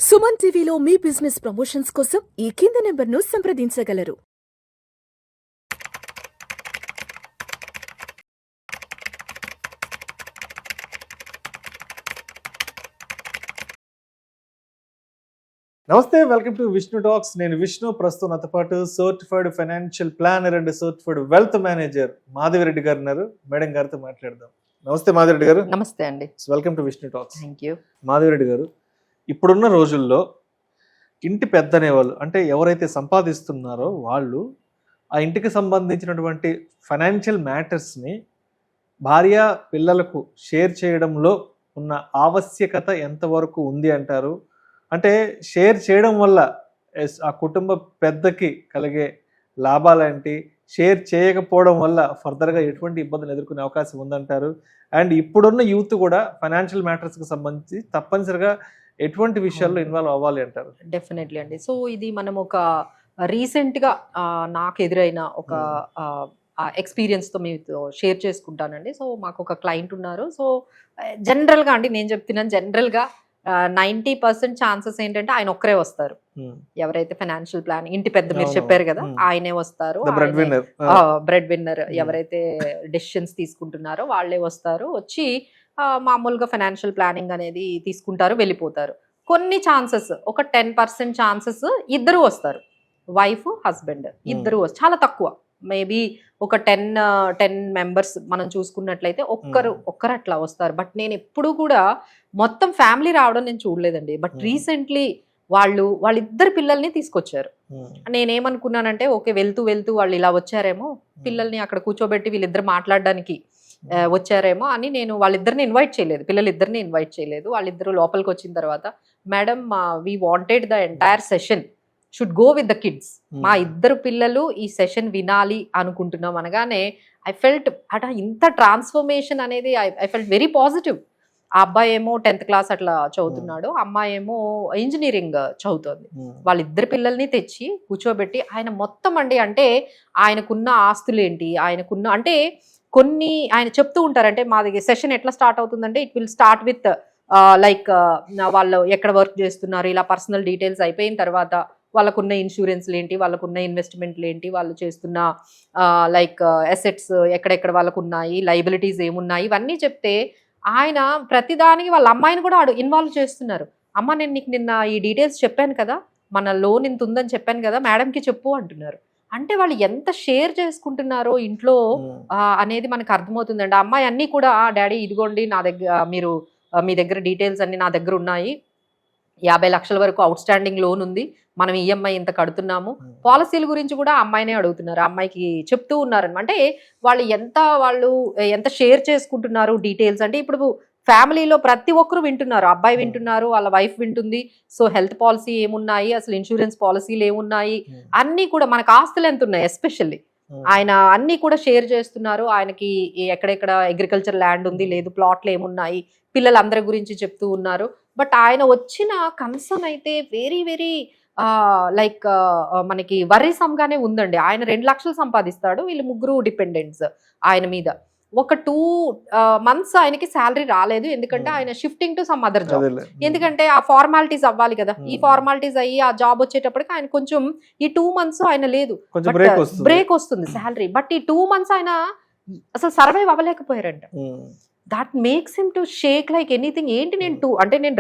సుమన్ టీవీలో మీ business promotions కోసం ఈ కింది నెంబర్ను సంప్రదించగలరు. నమస్తే, వెల్కమ్ టు విష్ణు టాక్స్. నేను విష్ణు. ప్రస్తుతం నాతో పాటు certified financial planner and certified wealth manager Madhavi Reddy గారు ఉన్నారు. మేడం గారితో మాట్లాడదాం. నమస్తే మాధవిరెడ్డి గారు. నమస్తే అండి. Welcome to Vishnu talks. Thank you. Madhavi Reddy గారు, ఇప్పుడున్న రోజుల్లో ఇంటి పెద్ద అనేవాళ్ళు, అంటే ఎవరైతే సంపాదిస్తున్నారో వాళ్ళు ఆ ఇంటికి సంబంధించినటువంటి ఫైనాన్షియల్ మ్యాటర్స్ని భార్య పిల్లలకు షేర్ చేయడంలో ఉన్న ఆవశ్యకత ఎంతవరకు ఉంది అంటారు? అంటే షేర్ చేయడం వల్ల ఆ కుటుంబ పెద్దకి కలిగే లాభాలేంటి, షేర్ చేయకపోవడం వల్ల ఫర్దర్గా ఎటువంటి ఇబ్బందులు ఎదుర్కొనే అవకాశం ఉందంటారు? అండ్ ఇప్పుడున్న యూత్ కూడా ఫైనాన్షియల్ మ్యాటర్స్కి సంబంధించి తప్పనిసరిగా ఎటువంటి విషయాల్లో ఇన్వాల్వ్ అవ్వాలి అంటారు? డెఫినెట్లీ అండి. సో ఇది మనం ఒక రీసెంట్గా నాకు ఎదురైన ఒక ఎక్స్పీరియన్స్తో మీతో షేర్ చేసుకుంటానండి. సో మాకు ఒక క్లయింట్ ఉన్నారు. సో జనరల్గా అండి నేను చెప్తున్నాను, జనరల్గా 90% ఛాన్సెస్ ఏంటంటే ఆయన ఒక్కరే వస్తారు. ఎవరైతే ఫైనాన్షియల్ ప్లాన్ ఇంటి పెద్ద మీరు చెప్పారు కదా, ఆయనే వస్తారు. బ్రెడ్ విన్నర్ ఎవరైతే డెసిషన్స్ తీసుకుంటున్నారో వాళ్ళే వస్తారు. వచ్చి మామూలుగా ఫైనాన్షియల్ ప్లానింగ్ అనేది తీసుకుంటారు, వెళ్ళిపోతారు. కొన్ని ఛాన్సెస్, ఒక 10% ఛాన్సెస్ ఇద్దరు వస్తారు, వైఫ్ హస్బెండ్ ఇద్దరు చాలా తక్కువ. మేబీ ఒక 10 మెంబర్స్ మనం చూసుకున్నట్లయితే ఒక్కరు అట్లా వస్తారు. బట్ నేను ఎప్పుడు కూడా మొత్తం ఫ్యామిలీ రావడం నేను చూడలేదండి. బట్ రీసెంట్లీ వాళ్ళిద్దరు పిల్లల్ని తీసుకొచ్చారు. నేనేమనుకున్నానంటే ఓకే, వెళ్తూ వాళ్ళు ఇలా వచ్చారేమో, పిల్లల్ని అక్కడ కూర్చోబెట్టి వీళ్ళిద్దరు మాట్లాడడానికి వచ్చారేమో అని నేను వాళ్ళిద్దరిని ఇన్వైట్ చేయలేదు, పిల్లలిద్దరిని ఇన్వైట్ చేయలేదు. వాళ్ళిద్దరు లోపలికి వచ్చిన తర్వాత, madam we wanted the entire session should go with the kids. మా ఇద్దరు పిల్లలు ఈ సెషన్ వినాలి అనుకుంటున్నాం అనగానే ఐ ఫెల్ట్ ఇంత ట్రాన్స్ఫర్మేషన్ అనేది ఐ ఫెల్ట్ వెరీ పాజిటివ్. ఆ అబ్బాయి ఏమో 10th క్లాస్ అట్లా చదువుతున్నాడు, అమ్మాయి ఏమో ఇంజనీరింగ్ చదువుతుంది. వాళ్ళిద్దరు పిల్లల్ని తెచ్చి కూర్చోబెట్టి ఆయన మొత్తం అండి, అంటే ఆయనకున్న ఆస్తులు ఏంటి, ఆయనకున్న అంటే కొన్ని ఆయన చెప్తూ ఉంటారు. అంటే మా దగ్గర సెషన్ ఎట్లా స్టార్ట్ అవుతుందంటే, it will start with like వాళ్ళు ఎక్కడ వర్క్ చేస్తున్నారు, ఇలా పర్సనల్ డీటెయిల్స్ అయిపోయిన తర్వాత వాళ్ళకున్న ఇన్సూరెన్స్లు ఏంటి, వాళ్ళకున్న ఇన్వెస్ట్మెంట్లు ఏంటి, వాళ్ళు చేస్తున్న లైక్ అసెట్స్ ఎక్కడెక్కడ వాళ్ళకు ఉన్నాయి, లైబిలిటీస్ ఏమున్నాయి, ఇవన్నీ చెప్తే ఆయన ప్రతిదానికి వాళ్ళ అమ్మాయిని కూడా ఇన్వాల్వ్ చేస్తున్నారు. అమ్మ నేను నీకు నిన్న ఈ డీటెయిల్స్ చెప్పాను కదా, మన లోన్ ఇంత ఉందని చెప్పాను కదా, మేడంకి చెప్పు అంటున్నారు. అంటే వాళ్ళు ఎంత షేర్ చేసుకుంటున్నారో ఇంట్లో అనేది మనకు అర్థమవుతుందండి. ఆ అమ్మాయి అన్నీ కూడా డాడీ ఇదిగోండి నా దగ్గర మీ దగ్గర డీటెయిల్స్ అన్ని నా దగ్గర ఉన్నాయి, 50 లక్షల వరకు అవుట్ స్టాండింగ్ లోన్ ఉంది, మనం ఈఎంఐ ఇంత కడుతున్నాము, పాలసీల గురించి కూడా అమ్మాయినే అడుగుతున్నారు, అమ్మాయికి చెప్తూ ఉన్నారు. అంటే వాళ్ళు ఎంత షేర్ చేసుకుంటున్నారు డీటెయిల్స్. అంటే ఇప్పుడు ఫ్యామిలీలో ప్రతి ఒక్కరు వింటున్నారు, అబ్బాయి వింటున్నారు, వాళ్ళ వైఫ్ వింటుంది. సో హెల్త్ పాలసీ ఏమున్నాయి, అసలు ఇన్సూరెన్స్ పాలసీలు ఏమున్నాయి, అన్నీ కూడా మనకు ఆస్తులు ఎంత ఉన్నాయి, ఎస్పెషల్లీ ఆయన అన్నీ కూడా షేర్ చేస్తున్నారు. ఆయనకి ఎక్కడెక్కడ అగ్రికల్చర్ ల్యాండ్ ఉంది, లేదు ప్లాట్లు ఏమున్నాయి, పిల్లలందరి గురించి చెప్తూ ఉన్నారు. బట్ ఆయన వచ్చిన కన్సర్న్ అయితే వెరీ వెరీ లైక్ మనకి వరీసంగానే ఉందండి. ఆయన 2 లక్షలు సంపాదిస్తాడు, వీళ్ళు ముగ్గురు డిపెండెంట్స్ ఆయన మీద. ఒక 2 months ఆయనకి శాలరీ రాలేదు, ఎందుకంటే ఆయన shifting to some other job. ఎందుకంటే ఆ ఫార్మాలిటీస్ అవ్వాలి కదా, ఈ ఫార్మాలిటీస్ అయ్యి ఆ జాబ్ వచ్చేటప్పటికి ఆయన కొంచెం ఈ 2 months ఆయన లేదు, బ్రేక్ వస్తుంది శాలరీ. బట్ ఈ 2 months ఆయన అసలు సర్వైవ్ అవ్వలేకపోయారంట. That makes him to shake like anything. ఏంటి నేను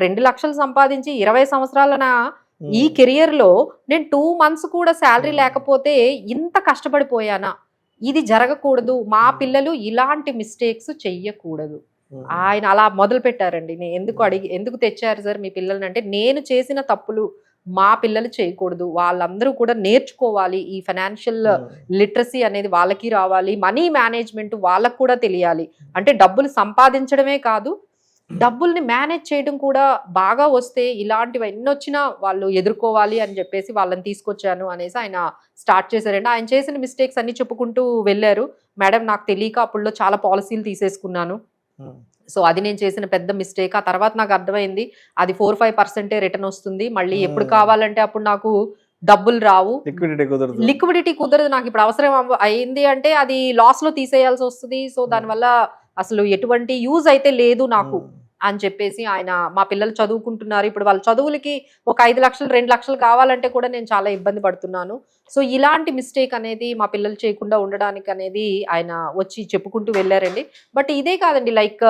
2 లక్షలు సంపాదించి 20 సంవత్సరాల ఈ కెరియర్ లో నేను 2 months కూడా శాలరీ లేకపోతే ఇంత కష్టపడిపోయానా, ఇది జరగకూడదు, మా పిల్లలు ఇలాంటి మిస్టేక్స్ చెయ్యకూడదు. ఆయన అలా మొదలు పెట్టారండి. నేను ఎందుకు తెచ్చారు సార్ మీ పిల్లల్ని అంటే, నేను చేసిన తప్పులు మా పిల్లలు చేయకూడదు, వాళ్ళందరూ కూడా నేర్చుకోవాలి, ఈ ఫైనాన్షియల్ లిటరసీ అనేది వాళ్ళకి రావాలి, మనీ మేనేజ్మెంట్ వాళ్ళకు కూడా తెలియాలి. అంటే డబ్బులు సంపాదించడమే కాదు, డబ్బుల్ని మేనేజ్ చేయడం కూడా బాగా వస్తే ఇలాంటివి ఎన్ని వచ్చినా వాళ్ళు ఎదుర్కోవాలి అని చెప్పేసి వాళ్ళని తీసుకొచ్చాను అనేసి ఆయన స్టార్ట్ చేశారండి. ఆయన చేసిన మిస్టేక్స్ అన్ని చెప్పుకుంటూ వెళ్ళారు. మేడం నాకు తెలియక అప్పుడులో చాలా పాలసీలు తీసేసుకున్నాను, సో అది నేను చేసిన పెద్ద మిస్టేక్. ఆ తర్వాత నాకు అర్థమైంది అది 4-5% రిటర్న్ వస్తుంది, మళ్ళీ ఎప్పుడు కావాలంటే అప్పుడు నాకు డబ్బులు రావు, లిక్విడిటీ కుదరదు, నాకు ఇప్పుడు అవసరం అయింది అంటే అది లాస్ లో తీసేయాల్సి వస్తుంది. సో దానివల్ల అసలు ఎటువంటి యూజ్ అయితే లేదు నాకు అని చెప్పేసి ఆయన మా పిల్లలు చదువుకుంటున్నారు, ఇప్పుడు వాళ్ళ చదువులకి ఒక 5 లక్షలు 2 లక్షలు కావాలంటే కూడా నేను చాలా ఇబ్బంది పడుతున్నాను. సో ఇలాంటి మిస్టేక్ అనేది మా పిల్లలు చేయకుండా ఉండడానికి అనేది ఆయన వచ్చి చెప్పుకుంటూ వెళ్ళారండి. బట్ ఇదే కాదండి, లైక్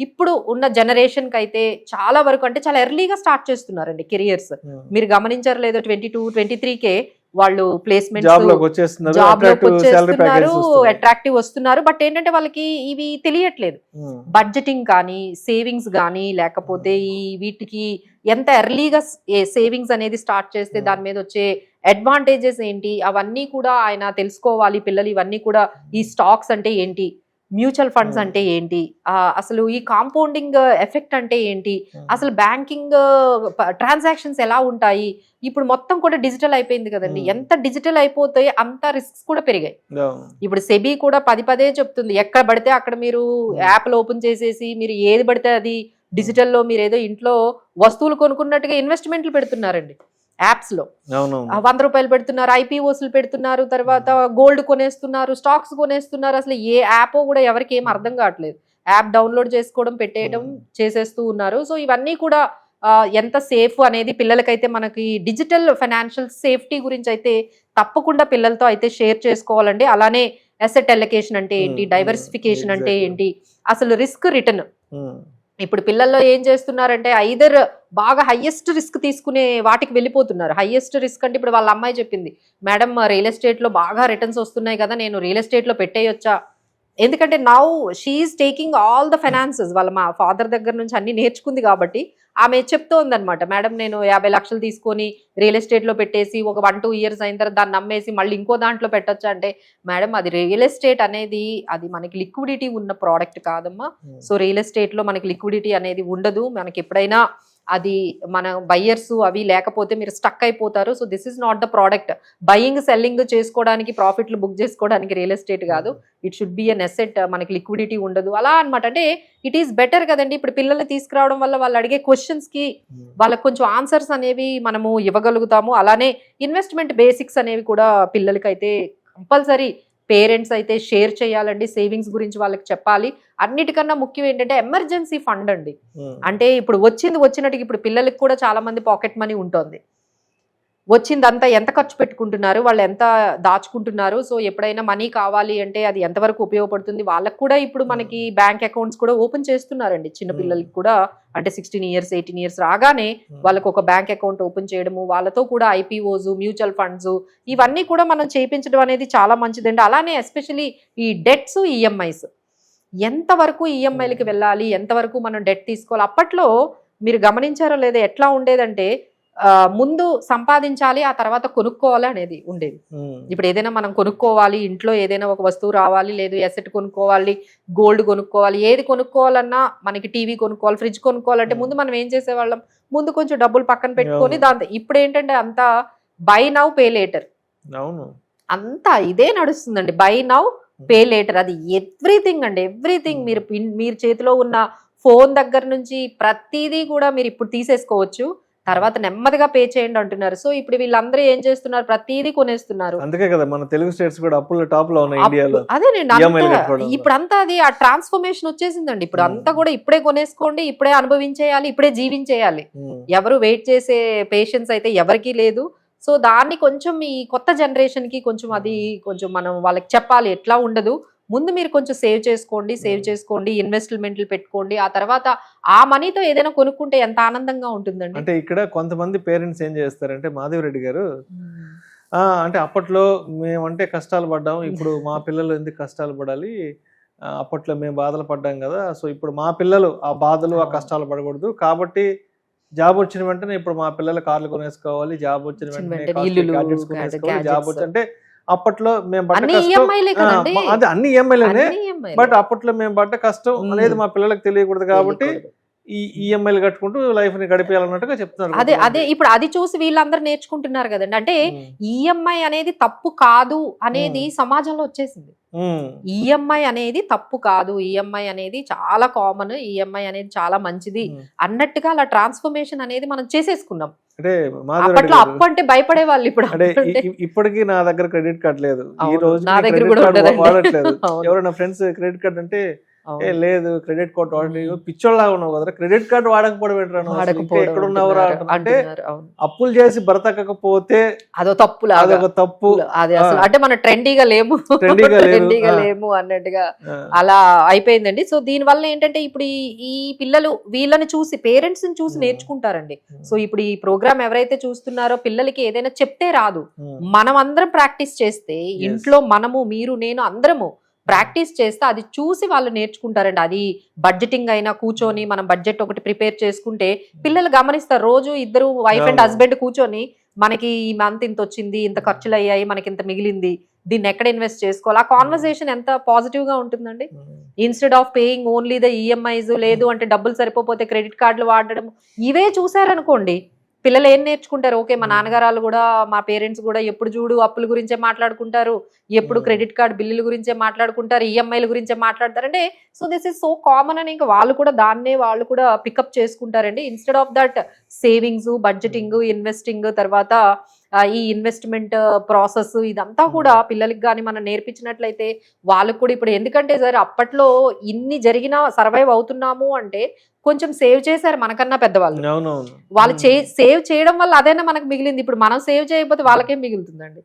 ఇప్పుడు ఉన్న జనరేషన్కి అయితే చాలా వరకు అంటే చాలా ఎర్లీగా స్టార్ట్ చేస్తున్నారండి కెరియర్స్. మీరు గమనించారు లేదో 22-23కే వాళ్ళు ప్లేస్మెంట్ జాబ్ లోకి వచ్చేస్తున్నారు, అట్రాక్టివ్ వస్తున్నారు. బట్ ఏంటంటే వాళ్ళకి ఇవి తెలియట్లేదు, బడ్జెటింగ్ కానీ సేవింగ్స్ కానీ లేకపోతే ఈ వీటికి ఎంత ఎర్లీగా సేవింగ్స్ అనేది స్టార్ట్ చేస్తే దాని మీద వచ్చే అడ్వాంటేజెస్ ఏంటి అవన్నీ కూడా ఆయన తెలుసుకోవాలి. పిల్లలు ఇవన్నీ కూడా ఈ స్టాక్స్ అంటే ఏంటి, మ్యూచువల్ ఫండ్స్ అంటే ఏంటి, అసలు ఈ కాంపౌండింగ్ ఎఫెక్ట్ అంటే ఏంటి, అసలు బ్యాంకింగ్ ట్రాన్సాక్షన్స్ ఎలా ఉంటాయి. ఇప్పుడు మొత్తం కూడా డిజిటల్ అయిపోయింది కదండి, ఎంత డిజిటల్ అయిపోతే అంత రిస్క్స్ కూడా పెరిగాయి. ఇప్పుడు సెబీ కూడా పదే చెప్తుంది, ఎక్కడ పడితే అక్కడ మీరు యాప్లు ఓపెన్ చేసేసి మీరు ఏది పడితే అది డిజిటల్లో మీరు ఏదో ఇంట్లో వస్తువులు కొనుక్కున్నట్టుగా ఇన్వెస్ట్మెంట్లు పెడుతున్నారండి యాప్స్ లో. 100 రూపాయలు పెడుతున్నారు, ఐపీఓస్లు పెడుతున్నారు, తర్వాత గోల్డ్ కొనేస్తున్నారు, స్టాక్స్ కొనేస్తున్నారు. అసలు ఏ యాప్ కూడా ఎవరికి ఏం అర్థం కావట్లేదు, యాప్ డౌన్లోడ్ చేసుకోవడం పెట్టేయడం చేసేస్తూ ఉన్నారు. సో ఇవన్నీ కూడా ఎంత సేఫ్ అనేది పిల్లలకైతే మనకి డిజిటల్ ఫైనాన్షియల్ సేఫ్టీ గురించి అయితే తప్పకుండా పిల్లలతో అయితే షేర్ చేసుకోవాలండి. అలానే అసెట్ అలొకేషన్ అంటే ఏంటి, డైవర్సిఫికేషన్ అంటే ఏంటి, అసలు రిస్క్ రిటర్న్. ఇప్పుడు పిల్లల్లో ఏం చేస్తున్నారంటే ఐదర్ బాగా హైయెస్ట్ రిస్క్ తీసుకునే వాటికి వెళ్ళిపోతున్నారు. హైయెస్ట్ రిస్క్ అంటే ఇప్పుడు వాళ్ళ అమ్మాయి చెప్పింది, మేడం రియల్ ఎస్టేట్లో బాగా రిటర్న్స్ వస్తున్నాయి కదా, నేను రియల్ ఎస్టేట్లో పెట్టేయొచ్చా. ఎందుకంటే now she's taking all the finances, వాళ్ళ మా ఫాదర్ దగ్గర నుంచి అన్ని నేర్చుకుంది కాబట్టి ఆమె చెప్తోంది అనమాట, మేడం నేను 50 లక్షలు తీసుకొని రియల్ ఎస్టేట్లో పెట్టేసి ఒక 1-2 ఇయర్స్ అయిన తర్వాత దాన్ని నమ్మేసి మళ్ళీ ఇంకో దాంట్లో పెట్టొచ్చా అంటే, మేడం అది రియల్ ఎస్టేట్ అనేది అది మనకి లిక్విడిటీ ఉన్న ప్రోడక్ట్ కాదమ్మా. సో రియల్ ఎస్టేట్లో మనకి లిక్విడిటీ అనేది ఉండదు, మనకి ఎప్పుడైనా అది మన బయ్యర్స్ అవి లేకపోతే మీరు స్టక్ అయిపోతారు. So this is not the product. Buying selling చేసుకోవడానికి ప్రాఫిట్లు బుక్ చేసుకోవడానికి రియల్ ఎస్టేట్ కాదు, it should be an asset, మనకి లిక్విడిటీ ఉండదు అలా అనమాట. అంటే ఇట్ ఈస్ బెటర్ కదండి. ఇప్పుడు పిల్లల్ని తీసుకురావడం వల్ల వాళ్ళు అడిగే క్వశ్చన్స్కి వాళ్ళకి కొంచెం ఆన్సర్స్ అనేవి మనము ఇవ్వగలుగుతాము. అలానే ఇన్వెస్ట్మెంట్ బేసిక్స్ అనేవి కూడా పిల్లలకైతే కంపల్సరీ పేరెంట్స్ అయితే షేర్ చేయాలండి. సేవింగ్స్ గురించి వాళ్ళకి చెప్పాలి. అన్నిటికన్నా ముఖ్యం ఏంటంటే ఎమర్జెన్సీ ఫండ్ అండి. అంటే ఇప్పుడు వచ్చినట్టుగా ఇప్పుడు పిల్లలకి కూడా చాలా మంది పాకెట్ మనీ ఉంటుంది, వచ్చిందంతా ఎంత ఖర్చు పెట్టుకుంటున్నారు, వాళ్ళు ఎంత దాచుకుంటున్నారు. సో ఎప్పుడైనా మనీ కావాలి అంటే అది ఎంతవరకు ఉపయోగపడుతుంది. వాళ్ళకు కూడా ఇప్పుడు మనకి బ్యాంక్ అకౌంట్స్ కూడా ఓపెన్ చేస్తున్నారండి చిన్న పిల్లలకి కూడా. అంటే 16 ఇయర్స్ 18 ఇయర్స్ రాగానే వాళ్ళకు ఒక బ్యాంక్ అకౌంట్ ఓపెన్ చేయడము, వాళ్ళతో కూడా ఐపీఓస్ మ్యూచువల్ ఫండ్స్ ఇవన్నీ కూడా మనం చేయించడం అనేది చాలా మంచిదండి. అలానే ఎస్పెషలీ ఈ డెట్స్ ఈఎంఐస్, ఎంతవరకు ఈఎంఐలకి వెళ్ళాలి, ఎంతవరకు మనం డెట్ తీసుకోవాలి. అప్పట్లో మీరు గమనించారో లేదా ఎట్లా ఉండేదంటే ముందు సంపాదించాలి ఆ తర్వాత కొనుక్కోవాలి అనేది ఉండేది. ఇప్పుడు ఏదైనా మనం కొనుక్కోవాలి, ఇంట్లో ఏదైనా ఒక వస్తువు రావాలి, లేదు ఎసెట్ కొనుక్కోవాలి, గోల్డ్ కొనుక్కోవాలి, ఏది కొనుక్కోవాలన్నా మనకి టీవీ కొనుక్కోవాలి, ఫ్రిడ్జ్ కొనుక్కోవాలంటే ముందు మనం ఏం చేసేవాళ్ళం, ముందు కొంచెం డబ్బులు పక్కన పెట్టుకొని దాంతో. ఇప్పుడు ఏంటంటే అంతా బై నౌ పే లేటర్, అంతా ఇదే నడుస్తుందండి. బై నౌ పే లేటర్, అది ఎవ్రీథింగ్ అండి, ఎవ్రీథింగ్. మీరు చేతిలో ఉన్న ఫోన్ దగ్గర నుంచి ప్రతిదీ కూడా మీరు ఇప్పుడు తీసేసుకోవచ్చు, తర్వాత నెమ్మదిగా పే చేయండి అంటున్నారు. సో ఇప్పుడు వీళ్ళందరూ ఏం చేస్తున్నారు, ప్రతిదీ కొనేస్తున్నారు. అందుకే కదా మన తెలుగు స్టేట్స్ కూడా అప్పుల టాప్ లో ఉన్నాయి ఇండియాలో. అదేనండి, ఇప్పుడు అంతా అది ఆ ట్రాన్స్ఫర్మేషన్ వచ్చేసిందండి. ఇప్పుడు అంతా కూడా ఇప్పుడే కొనేసుకోండి, ఇప్పుడే అనుభవించేయాలి, ఇప్పుడే జీవించేయాలి. ఎవరు వెయిట్ చేసే పేషెన్స్ అయితే ఎవరికీ లేదు. సో దాన్ని కొంచెం ఈ కొత్త జనరేషన్ కి కొంచెం అది కొంచెం మనం వాళ్ళకి చెప్పాలి, ఎట్లా ఉండదు. ముందు మీరు కొంచెం సేవ్ చేసుకోండి, ఇన్వెస్ట్మెంట్లు పెట్టుకోండి. ఆ తర్వాత ఆ మనీతో ఏదైనా కొనుక్కుంటే ఎంత ఆనందంగా ఉంటుందండి. అంటే ఇక్కడ కొంతమంది పేరెంట్స్ ఏం చేస్తారంటే, మాధవరెడ్డి గారు అంటే అప్పట్లో మేమంటే కష్టాలు పడ్డాం, ఇప్పుడు మా పిల్లలు ఎందుకు కష్టాలు పడాలి, అప్పట్లో మేము బాధలు పడ్డాం కదా, సో ఇప్పుడు మా పిల్లలు ఆ బాధలు ఆ కష్టాలు పడకూడదు, కాబట్టి జాబ్ వచ్చిన వెంటనే ఇప్పుడు మా పిల్లలు కార్లు కొనేసుకోవాలి, జాబ్ వచ్చిన వెంటనే జాబ్ వచ్చి అంటే అప్పట్లో మేము పడ్డ కష్టం అది అన్ని ఈఎంఐలనే, బట్ అప్పట్లో మేము పడ్డ కష్టం అనేది మా పిల్లలకు తెలియకూడదు కాబట్టి ఈ ఈఎంఐలు కట్టుకుంటూ లైఫ్ ని గడిపేయాలన్నట్టుగా చెప్తున్నారు. అదే ఇప్పుడు అది చూసి వీళ్ళందరూ నేర్చుకుంటున్నారు కదండి. అంటే ఈఎంఐ అనేది తప్పు కాదు అనేది సమాజంలో వచ్చేసింది. ఈఎంఐ అనేది తప్పు కాదు, ఈఎంఐ అనేది చాలా కామన్, ఈఎంఐ అనేది చాలా మంచిది అన్నట్టుగా అలా ట్రాన్స్ఫర్మేషన్ అనేది మనం చేసేసుకున్నాం. అంటే అప్పట్లో అప్పు అంటే భయపడే వాళ్ళు, ఇప్పుడు ఇప్పటికీ నా దగ్గర క్రెడిట్ కార్డ్ లేదు, ఈ రోజు నా దగ్గర కూడా వాడట్లేదు. ఎవరైనా ఫ్రెండ్స్ క్రెడిట్ కార్డ్ అంటే లేదు క్రెడిట్ కార్డ్ వాడి పిచ్చోళ్ళలాగా ఉన్నావు కదా, క్రెడిట్ కార్డ్ వాడకపోవడం ఏంట్రా నువ్వు? అసలు ఇంకా ఎక్కడ ఉన్నావురా అంటే అప్పులు చేసి బ్రతకకపోతే అదో తప్పు, అదొక తప్పు. అది అసలు అంటే మనం ట్రెండీగా లేము ట్రెండీగా లేము అన్నట్టుగా అలా అయిపోయిందండి. సో దీని వల్ల ఏంటంటే ఇప్పుడు ఈ పిల్లలు వీళ్ళని చూసి పేరెంట్స్ ని చూసి నేర్చుకుంటారండి. సో ఇప్పుడు ఈ ప్రోగ్రామ్ ఎవరైతే చూస్తున్నారో పిల్లలకి ఏదైనా చెప్తే రాదు, మనం అందరం ప్రాక్టీస్ చేస్తే ఇంట్లో మనము మీరు నేను అందరము ప్రాక్టీస్ చేస్తే అది చూసి వాళ్ళు నేర్చుకుంటారండి. అది బడ్జెటింగ్ అయినా కూర్చొని మనం బడ్జెట్ ఒకటి ప్రిపేర్ చేసుకుంటే పిల్లలు గమనిస్తారు. రోజు ఇద్దరు వైఫ్ అండ్ హస్బెండ్ కూర్చొని మనకి ఈ మంత్ ఇంత వచ్చింది, ఇంత ఖర్చులు అయ్యాయి, మనకి ఇంత మిగిలింది, దీన్ని ఎక్కడ ఇన్వెస్ట్ చేసుకోవాలి, ఆ కాన్వర్సేషన్ ఎంత పాజిటివ్ గా ఉంటుందండి. Instead of paying only the EMIs, లేదు అంటే డబ్బులు సరిపోతే క్రెడిట్ కార్డులు వాడడం, ఇవే చూసారనుకోండి పిల్లలు ఏం నేర్చుకుంటారు. ఓకే మా నాన్నగారు కూడా మా పేరెంట్స్ కూడా ఎప్పుడు చూడు అప్పుల గురించే మాట్లాడుకుంటారు, ఎప్పుడు క్రెడిట్ కార్డ్ బిల్లుల గురించే మాట్లాడుకుంటారు, ఈఎంఐల గురించే మాట్లాడతారు అంటే so this is so common అని ఇంకా వాళ్ళు కూడా దాన్నే వాళ్ళు కూడా పికప్ చేసుకుంటారండి. Instead of that savings, budgeting, investing, తర్వాత ఈ ఇన్వెస్ట్మెంట్ ప్రాసెస్ ఇదంతా కూడా పిల్లలకి కానీ మనం నేర్పించినట్లయితే వాళ్ళకు కూడా ఇప్పుడు ఎందుకంటే సార్ అప్పట్లో ఇన్ని జరిగినా సర్వైవ్ అవుతున్నాము అంటే కొంచెం సేవ్ చేశారు మనకన్నా పెద్దవాళ్ళు. వాళ్ళు సేవ్ చేయడం వల్ల అదైనా మనకు మిగిలింది. ఇప్పుడు మనం సేవ్ చేయకపోతే వాళ్ళకేం మిగులుతుందండి.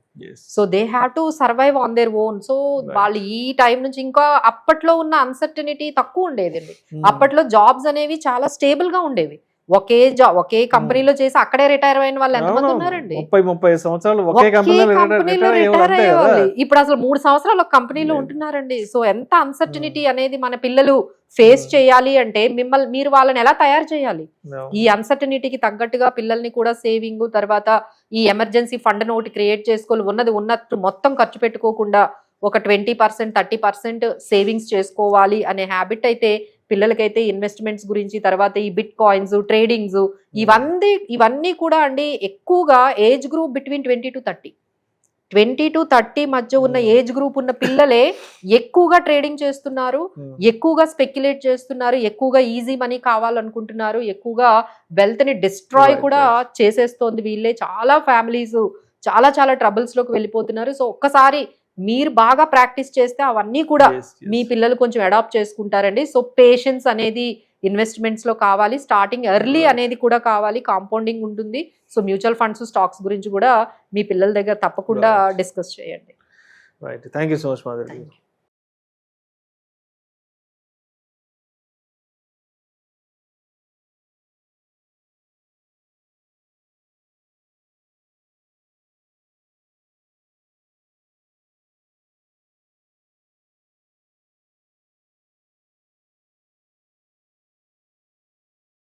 So they have to survive on their own. So వాళ్ళు ఈ టైం నుంచి ఇంకా అప్పట్లో ఉన్న అన్సర్టనిటీ తక్కువ ఉండేదండి. అప్పట్లో జాబ్స్ అనేవి చాలా స్టేబుల్ గా ఉండేవి. ఒకే కంపెనీలో చేసి అక్కడే రిటైర్ అయిన వాళ్ళు ఎంతమంది ఉన్నారండి? 30-30 సంవత్సరాలు ఒకే కంపెనీలో రిటైర్ అయ్యేవాళ్ళు. ఇప్పుడు అసలు 3 సంవత్సరాలు ఒక కంపెనీలో ఉంటున్నారండి. సో ఎంత అన్సర్టనిటీ అనేది మన పిల్లలు ఫేస్ చేయాలి అంటే మీరు వాళ్ళని ఎలా తయారు చేయాలి? ఈ అన్సర్టనిటీకి తగ్గట్టుగా పిల్లల్ని కూడా సేవింగ్, తర్వాత ఈ ఎమర్జెన్సీ ఫండ్ ఒకటి క్రియేట్ చేసుకోవాలి. ఉన్నట్టు మొత్తం ఖర్చు పెట్టుకోకుండా ఒక 20%, 30% సేవింగ్స్ చేసుకోవాలి అనే హ్యాబిట్ అయితే పిల్లలకైతే ఇన్వెస్ట్మెంట్స్ గురించి, తర్వాత ఈ బిట్ కాయిన్స్, ట్రేడింగ్స్, ఇవన్నీ కూడా అండి ఎక్కువగా ఏజ్ గ్రూప్ బిట్వీన్ 20 to 30 మధ్య ఉన్న ఏజ్ గ్రూప్ ఉన్న పిల్లలే ఎక్కువగా ట్రేడింగ్ చేస్తున్నారు, ఎక్కువగా స్పెక్యులేట్ చేస్తున్నారు, ఎక్కువగా ఈజీ మనీ కావాలనుకుంటున్నారు, ఎక్కువగా వెల్త్ ని డిస్ట్రాయ్ కూడా చేసేస్తోంది వీళ్ళే. చాలా ఫ్యామిలీస్ చాలా చాలా ట్రబుల్స్ లోకి వెళ్ళిపోతున్నారు. సో ఒక్కసారి మీరు బాగా ప్రాక్టీస్ చేస్తే అవన్నీ కూడా మీ పిల్లలు కొంచెం అడాప్ట్ చేసుకుంటారండి. సో పేషెన్స్ అనేది ఇన్వెస్ట్మెంట్స్ లో కావాలి, స్టార్టింగ్ ఎర్లీ అనేది కూడా కావాలి, కాంపౌండింగ్ ఉంటుంది. సో మ్యూచువల్ ఫండ్స్, స్టాక్స్ గురించి కూడా మీ పిల్లల దగ్గర తప్పకుండా డిస్కస్ చేయండి. Right, thank you so much Madhuri.